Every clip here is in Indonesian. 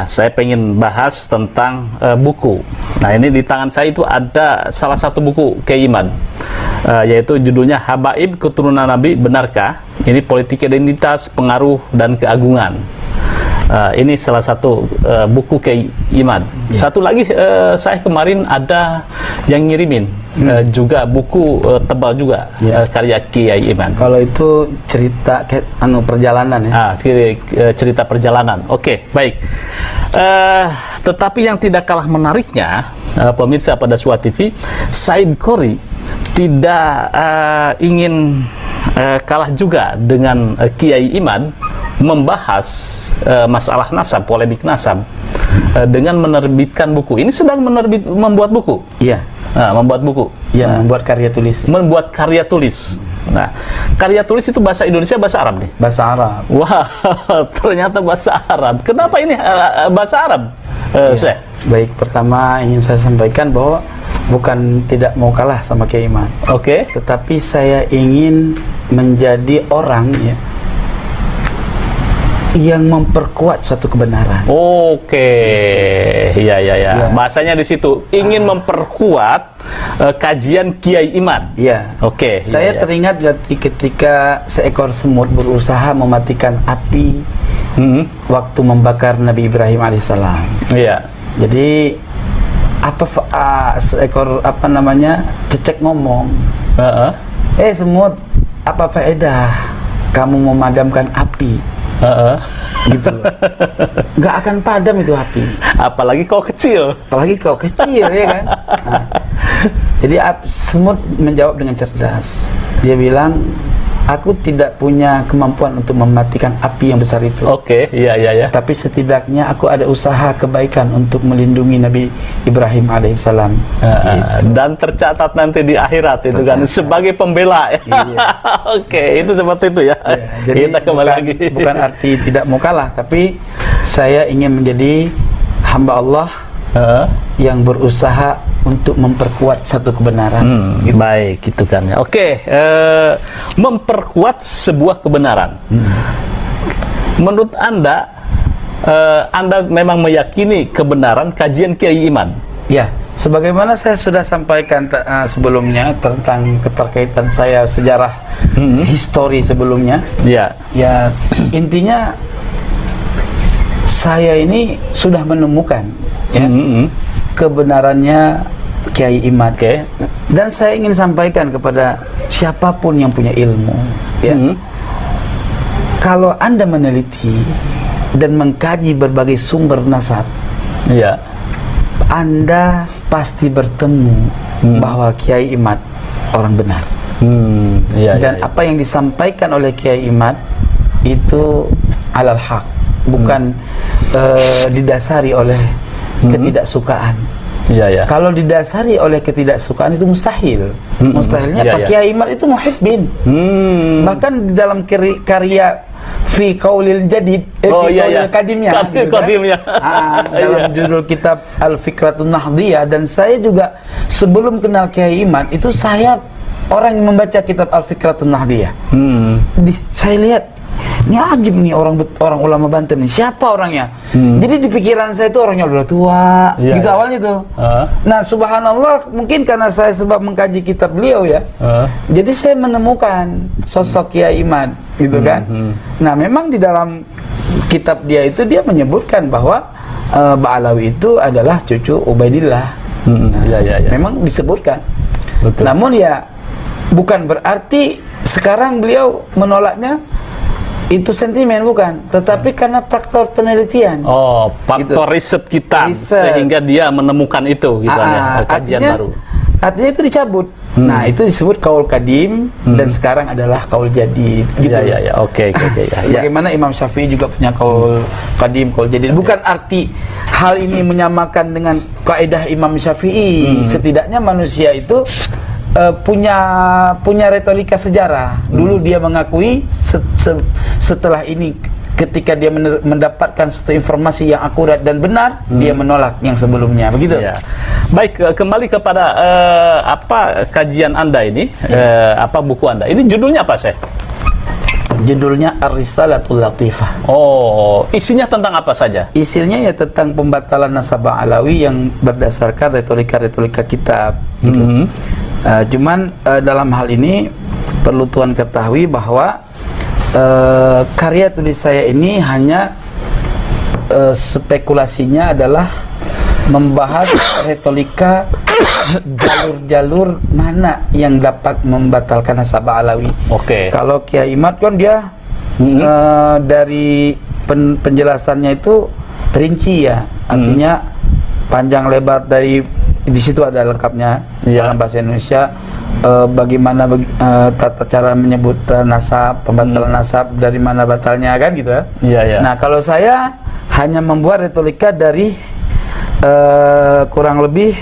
Saya pengen bahas tentang buku. Nah, ini di tangan saya itu ada salah satu buku Kiai Imad, yaitu judulnya Habaib Keturunan Nabi Benarkah? Ini Politik Identitas, Pengaruh dan Keagungan. Ini salah satu buku Kiai Imad. Satu lagi saya kemarin ada yang ngirimin juga buku tebal juga, karya Kiai Imad. Kalau itu cerita perjalanan ya. Cerita perjalanan. Oke, baik. Tetapi yang tidak kalah menariknya, pemirsa pada Suara TV, Said Khoury tidak ingin kalah juga dengan Kiai Imad membahas masalah nasab, polemik nasab, dengan menerbitkan buku. Ini sedang membuat buku. Iya. Membuat buku. Iya, membuat karya tulis. Membuat karya tulis. Nah, karya tulis itu bahasa Indonesia, bahasa Arab nih? Bahasa Arab. Wah, ternyata bahasa Arab. Kenapa ini bahasa Arab? Ya. Baik, pertama ingin saya sampaikan bahwa bukan tidak mau kalah sama Kiai Imad. Oke. Tetapi saya ingin menjadi orang ya yang memperkuat suatu kebenaran. Oke, ya. Bahasanya di situ ingin memperkuat kajian Kiai Imad. Iya. Oke. Saya teringat ketika seekor semut berusaha mematikan api waktu membakar Nabi Ibrahim alaihissalam. Iya. Jadi seekor cecek ngomong, semut, apa faedah kamu memadamkan api? Gitu loh. Nggak akan padam itu api. Apalagi kau kecil. Ya kan. Nah, jadi semut menjawab dengan cerdas. Dia bilang, aku tidak punya kemampuan untuk mematikan api yang besar itu. Oke, iya. Tapi setidaknya aku ada usaha kebaikan untuk melindungi Nabi Ibrahim alaihissalam. Gitu. Dan tercatat nanti di akhirat itu kan sebagai pembela. Iya. Oke, itu seperti itu ya. Jadi kita kembali lagi. Bukan arti tidak mau kalah, tapi saya ingin menjadi hamba Allah yang berusaha untuk memperkuat satu kebenaran. Gitu. Baik, gitu kan ya. Oke, memperkuat sebuah kebenaran. Menurut Anda, Anda memang meyakini kebenaran kajian Kiai Imad? Ya, sebagaimana saya sudah sampaikan sebelumnya tentang keterkaitan saya sejarah histori sebelumnya. Ya. Ya, intinya saya ini sudah menemukan ya kebenarannya Kiai Imad. Dan saya ingin sampaikan kepada siapapun yang punya ilmu ya. Kalau Anda meneliti dan mengkaji berbagai sumber nasab, Anda pasti bertemu bahwa Kiai Imad orang benar. Dan apa yang disampaikan oleh Kiai Imad itu alal haq, bukan didasari oleh ketidaksukaan. Kalau didasari oleh ketidaksukaan itu mustahil. Mustahilnya Pak Kiai Imad itu muhibbin. Bahkan di dalam karya Fi Qaulil Jadid, Qaulil Qadimnya, dalam judul kitab Al-Fikratun Nahdiyah. Dan saya juga sebelum kenal Kiai Imad itu saya orang yang membaca kitab Al-Fikratun Nahdiyah. Saya lihat, ini ajib nih orang ulama Banten nih, siapa orangnya? Jadi di pikiran saya itu orangnya udah tua, gitu awalnya tuh. Nah, subhanallah, mungkin karena saya sebab mengkaji kitab beliau ya, jadi saya menemukan sosok Kiai Imad, gitu kan. Nah, memang di dalam kitab dia itu dia menyebutkan bahwa Ba'alawi itu adalah cucu Ubaidillah. Memang disebutkan. Betul. Namun ya bukan berarti sekarang beliau menolaknya itu sentimen, bukan, tetapi karena faktor penelitian. Faktor riset kita sehingga dia menemukan itu gitu ya, kajian baru. Artinya itu dicabut. Nah, itu disebut kaul kadim dan sekarang adalah kaul jadid. Gitu. Oke. Bagaimana Imam Syafi'i juga punya kaul kadim, kaul jadid. Bukan arti hal ini menyamakan dengan kaidah Imam Syafi'i. Setidaknya manusia itu punya retorika sejarah. Dulu dia mengakui, setelah ini ketika dia mendapatkan suatu informasi yang akurat dan benar, dia menolak yang sebelumnya, begitu. Baik, kembali kepada apa kajian Anda ini, apa buku Anda ini, judulnya apa, Syekh? Judulnya Ar-Risalatul Latifah. Oh, isinya tentang apa saja? Isinya ya tentang pembatalan nasabah alawi yang berdasarkan retorika-retorika kitab. Gitu. Cuman dalam hal ini perlu Tuan ketahui bahwa karya tulis saya ini hanya spekulasinya adalah membahas retorika jalur-jalur mana yang dapat membatalkan nasabah alawi. Oke. Kalau Kiai Imad kan dia dari penjelasannya itu rinci ya, artinya panjang lebar, dari di situ ada lengkapnya dalam bahasa Indonesia, bagaimana tata cara menyebut nasab, pembatalan nasab, dari mana batalnya, kan gitu ya. Iya. Nah, kalau saya hanya membuat retorika dari kurang lebih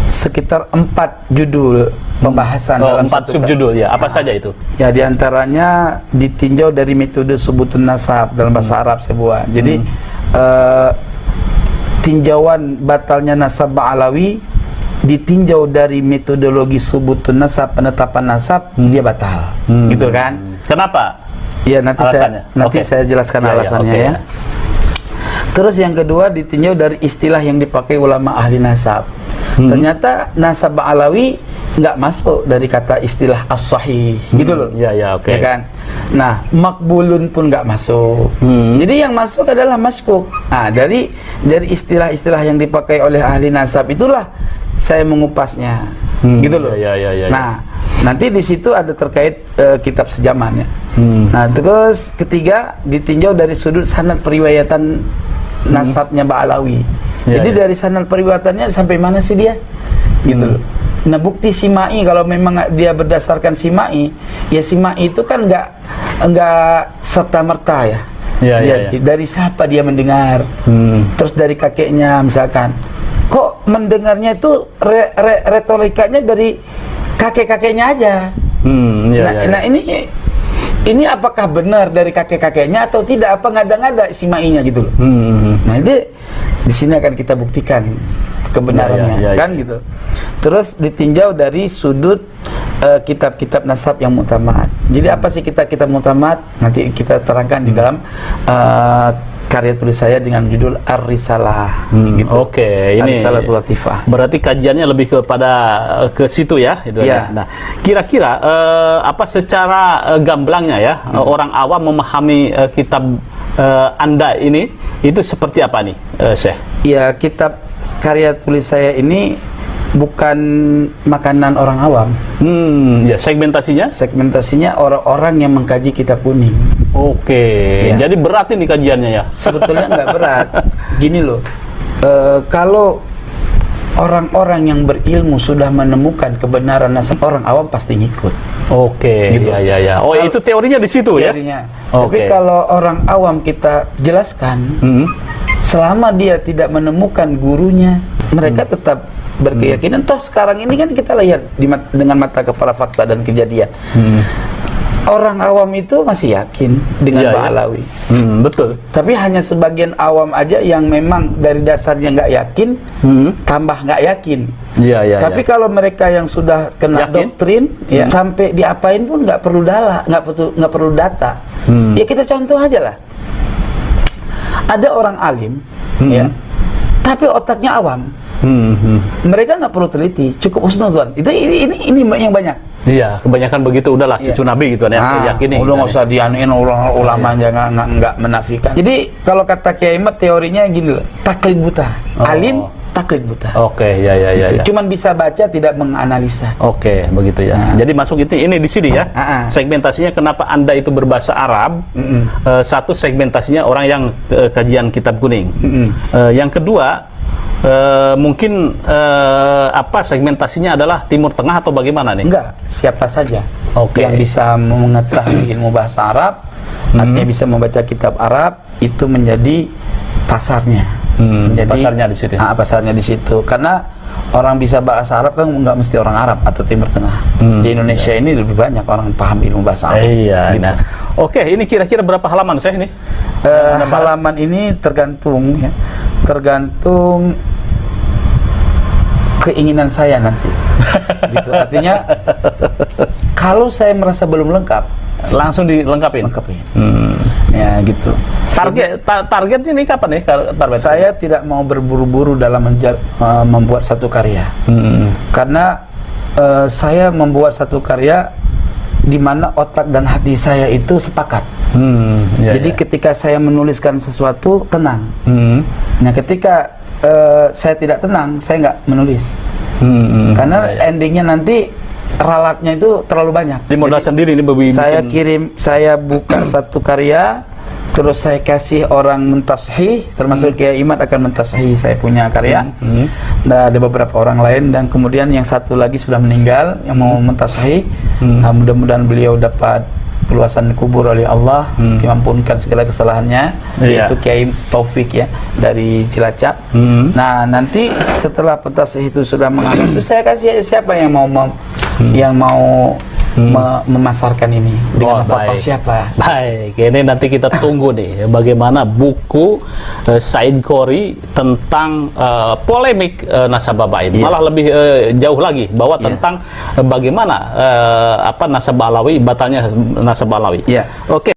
sekitar 4 judul pembahasan dalam 4 subjudul ya. Apa saja itu? Ya, diantaranya ditinjau dari metode subutun nasab dalam bahasa Arab saya buat. Jadi tinjauan batalnya nasabah alawi ditinjau dari metodologi subutun nasab, penetapan nasab, dia batal. Gitu kan? Kenapa? Ya, nanti saya jelaskan alasannya ya. Terus yang kedua ditinjau dari istilah yang dipakai ulama ahli nasab. Ternyata nasabah alawi nggak masuk dari kata istilah as-sahih, gitu loh. Ya kan? Nah, makbulun pun nggak masuk. Jadi yang masuk adalah maskuk. Nah, dari istilah-istilah yang dipakai oleh ahli nasab itulah saya mengupasnya, gitu loh. Nah, nanti di situ ada terkait kitab sejaman ya. Nah, terus ketiga ditinjau dari sudut sanad periwayatan nasabnya Ba'alawi. Jadi dari sanad periwayatannya sampai mana sih dia? Gitu loh. Nah, bukti simai, kalau memang dia berdasarkan simai, ya simai itu kan enggak serta merta ya. Dari siapa dia mendengar? Terus dari kakeknya misalkan. Kok mendengarnya itu retorikanya dari kakek-kakeknya aja? Nah, ini apakah benar dari kakek-kakeknya atau tidak? Apa ngada-ngada simainya gitu loh. Nah, itu di sini akan kita buktikan kebenarannya, kan gitu. Terus ditinjau dari sudut kitab-kitab nasab yang mu'tamad. Jadi apa sih kitab-kitab mu'tamad? Nanti kita terangkan di dalam karya tulis saya dengan judul Ar-Risalah. Gitu. Oke, ini Ar-Risalatul Latifah. Berarti kajiannya lebih ke situ ya, itu ya. Nah, kira-kira apa secara gamblangnya ya, orang awam memahami kitab Anda ini itu seperti apa nih, Syekh? Ya, kitab karya tulis saya ini bukan makanan orang awam. Ya, segmentasinya orang-orang yang mengkaji kitab kuning. Oke, jadi berat ini kajiannya ya? Sebetulnya nggak berat. Gini loh, kalau orang-orang yang berilmu sudah menemukan kebenaran nasab, orang awam pasti ngikut. Oke, gitu. Ya. Oh, itu teorinya di situ ya? Tapi kalau orang awam kita jelaskan, selama dia tidak menemukan gurunya, mereka tetap berkeyakinan. Toh sekarang ini kan kita lihat dengan mata kepala fakta dan kejadian. Orang awam itu masih yakin dengan Ba'alawi. Betul. Tapi hanya sebagian awam aja yang memang dari dasarnya nggak yakin, tambah nggak yakin. Tapi kalau mereka yang sudah kena doktrin, ya sampai diapain pun nggak perlu data. Ya kita contoh aja lah. Ada orang alim, ya, tapi otaknya awam. Mereka nggak perlu teliti, cukup husnuzon. Ini yang banyak. Iya, kebanyakan begitu, udahlah cucu Nabi gitu ya, yakini. Udah nggak usah dianuin ulama jangan nggak menafikan. Jadi kalau kata Kiai Imad teorinya gini loh, taklid buta. Alim taklid buta. Ya. Cuman bisa baca, tidak menganalisa. Begitu ya. Jadi masuk ini di sini ya. Segmentasinya kenapa Anda itu berbahasa Arab? Satu, segmentasinya orang yang kajian kitab kuning. Yang kedua, mungkin segmentasinya adalah Timur Tengah atau bagaimana nih? Enggak, siapa saja yang bisa mengetahui ilmu bahasa Arab, artinya bisa membaca kitab Arab, itu menjadi pasarnya. Pasarnya di situ. Pasarnya di situ. Karena orang bisa bahasa Arab kan nggak mesti orang Arab atau Timur Tengah. Di Indonesia ini lebih banyak orang paham ilmu bahasa Arab. Gitu. Nah, ini kira-kira berapa halaman saya ini? Halaman ini tergantung ya. Tergantung keinginan saya nanti. Gitu. Artinya kalau saya merasa belum lengkap, langsung dilengkapin. Lengkapin. Ya gitu. Targetnya ini kapan nih? Target? Saya tidak mau berburu-buru dalam membuat satu karya. Karena saya membuat satu karya di mana otak dan hati saya itu sepakat. Jadi ketika saya menuliskan sesuatu tenang. Nah ketika saya tidak tenang, saya nggak menulis. Karena endingnya nanti ralatnya itu terlalu banyak. Di modal sendiri ini saya buka satu karya, terus saya kasih orang mentashih, termasuk Kiai Imad akan mentashih saya punya karya. Nah, ada beberapa orang lain, dan kemudian yang satu lagi sudah meninggal yang mau mentashih. Mudah-mudahan beliau dapat keluasan kubur oleh Allah, dimampunkan segala kesalahannya, yaitu Kiai Taufik ya dari Cilacap. Nah, nanti setelah pentashih itu sudah mengalir, itu saya kasih siapa yang mau memasarkan ini dengan bapak siapa. Baik, ini nanti kita tunggu nih bagaimana buku Said Khoury tentang polemik nasabah Baib. Malah lebih jauh lagi bahwa tentang bagaimana nasabah Alawi, batalnya nasabah Alawi. Oke.